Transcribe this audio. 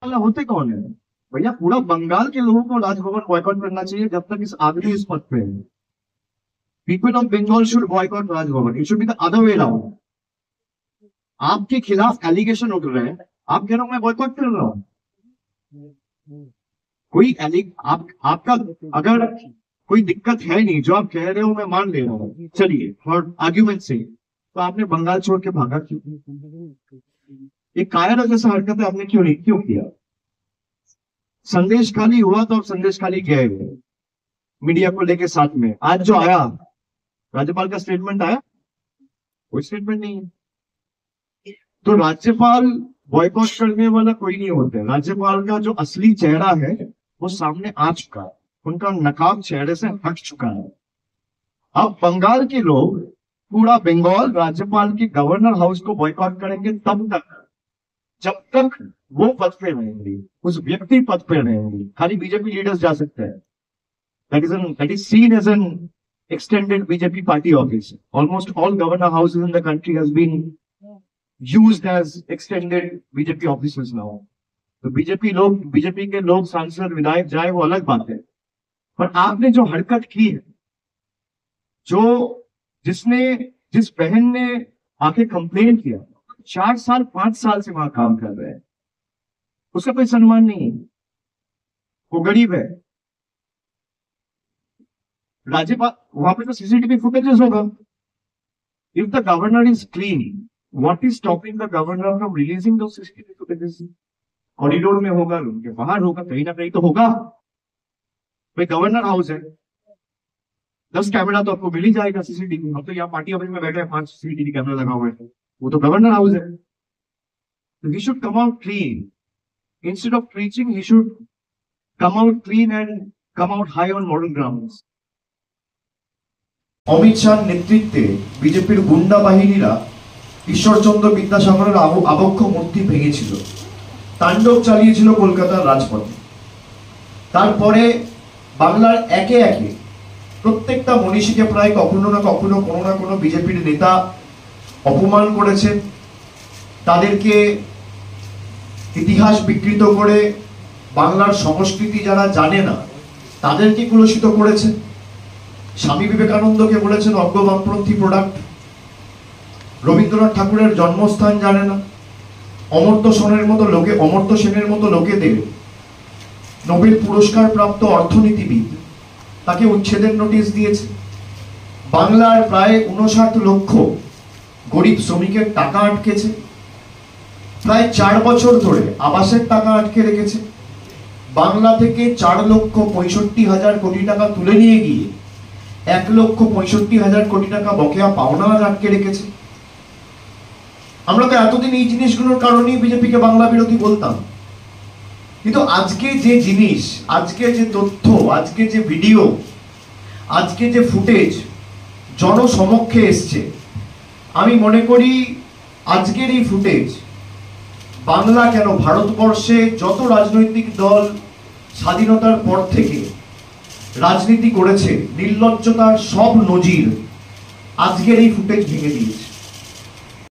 वाला होते कौन है भैया? पूरा बंगाल के लोगों को राजभवन बॉयकॉट करना चाहिए जब तक इस आदमी इस पद पे है। People of Bengal should boycott Raj Bhavan, it should be the other way around. आपके खिलाफ एलिगेशन उठ रहे हैं, आप कह रहे हो मैं बॉयकॉट कर रहा हूं। कोई आपका अगर कोई दिक्कत है नहीं, जो आप कह रहे हो मैं मान ले रहा हूँ, चलिए फॉर आर्ग्यूमेंट से, तो आपने बंगाल छोड़ के भागा क्यों? ये कायरा जैसा हरकत आपने क्यों किया? संदेश खाली हुआ तो आप संदेश खाली गए मीडिया को लेके साथ में। आज जो आया राज्यपाल का स्टेटमेंट आया, कोई स्टेटमेंट नहीं है। तो राज्यपाल बॉयकॉट करने वाला कोई नहीं होता है। राज्यपाल का जो असली चेहरा है वो सामने आ चुका है, उनका नकाब चेहरे से हट चुका है। अब बंगाल के लोग, पूरा बंगाल राज्यपाल के गवर्नर हाउस को बॉयकॉट करेंगे तब तक जब तक वो पद पे रहेंगे, उस व्यक्ति पद पे रहेंगे। खाली बीजेपी लीडर्स जा सकते हैं। That is seen as an extended BJP party office. Almost all governor houses in the country has been used as extended BJP offices now. तो बीजेपी के लोग सांसद विधायक जाए वो अलग बात है, पर आपने जो हरकत की है, जिस बहन ने आके कंप्लेन किया, 4 साल 5 साल से वहां काम कर रहे हैं, उसका कोई सम्मान नहीं है, वो गरीब है। राज्यपाल वहां पे तो सीसीटीवी फुटेजेस होगा। If the governor is clean, what is stopping the governor from releasing दो सीसीटीवी फुटेजेस? कॉरिडोर में होगा, रूम के बाहर होगा, कहीं ना कहीं तो होगा। भाई गवर्नर हाउस है, 10 कैमरा तो आपको मिल ही जाएगा सीसीटीवी। अब तो यहाँ पार्टी ऑफिस में बैठे हैं, 5 सीसीटीवी कैमरा लगा हुआ है, वो तो गवर्नर हाउस है। तो he should come out clean. Instead of preaching, he should come out clean and come out high on modern grounds. Amit Shah নেতৃত্বে বিজেপির গুন্ডা বাহিনীরা ঈশ্বরচন্দ্র বিদ্যাসাগরের আবক্ষ মূর্তি ভেঙেছিল, তাণ্ডব চালিয়েছিল কলকাতার রাজপথে। তারপরে বাংলার একে একে প্রত্যেকটা মনীষীকে প্রায় কখনো না কখনো কোনো না কোনো বিজেপির নেতা অপমান করেছেন, তাদেরকে ইতিহাস বিকৃত করে বাংলার সংস্কৃতি যারা জানে না তাদেরকে কুলসিত করেছেন। স্বামী বিবেকানন্দকে বলেছেন অজ্ঞ বামপন্থী প্রোডাক্ট। রবীন্দ্রনাথ ঠাকুরের জন্মস্থান জানে না। অমর্ত্য সেনের মতো লোকেদের নোবেল পুরস্কার প্রাপ্ত অর্থনীতিবিদ তাকে উচ্ছেদের নোটিশ দিয়েছে। বাংলার প্রায় 59 লক্ষ গরিব শ্রমিকের টাকা আটকেছে। প্রায় 4 বছর ধরে আবাসের টাকা আটকে রেখেছে। বাংলা থেকে 4,65,000 কোটি টাকা তুলে নিয়ে গিয়ে 1,65,000 কোটি টাকা বকেয়া পাওনা আটকে রেখেছে। আমরা তো এতদিন এই জিনিসগুলোর কারণেই বিজেপিকে বাংলা বিরোধী বলতাম, কিন্তু আজকে যে জিনিস, আজকে যে তথ্য, আজকে যে ভিডিও, আজকে যে ফুটেজ জনসমক্ষে এসছে, আমি মনে করি আজকের এই ফুটেজ বাংলা কেন ভারতবর্ষে যত রাজনৈতিক দল স্বাধীনতার পর থেকে রাজনীতি করেছে নির্লজ্জতার সব নজির আজকের এই ফুটেজ ভেঙে দিয়েছে।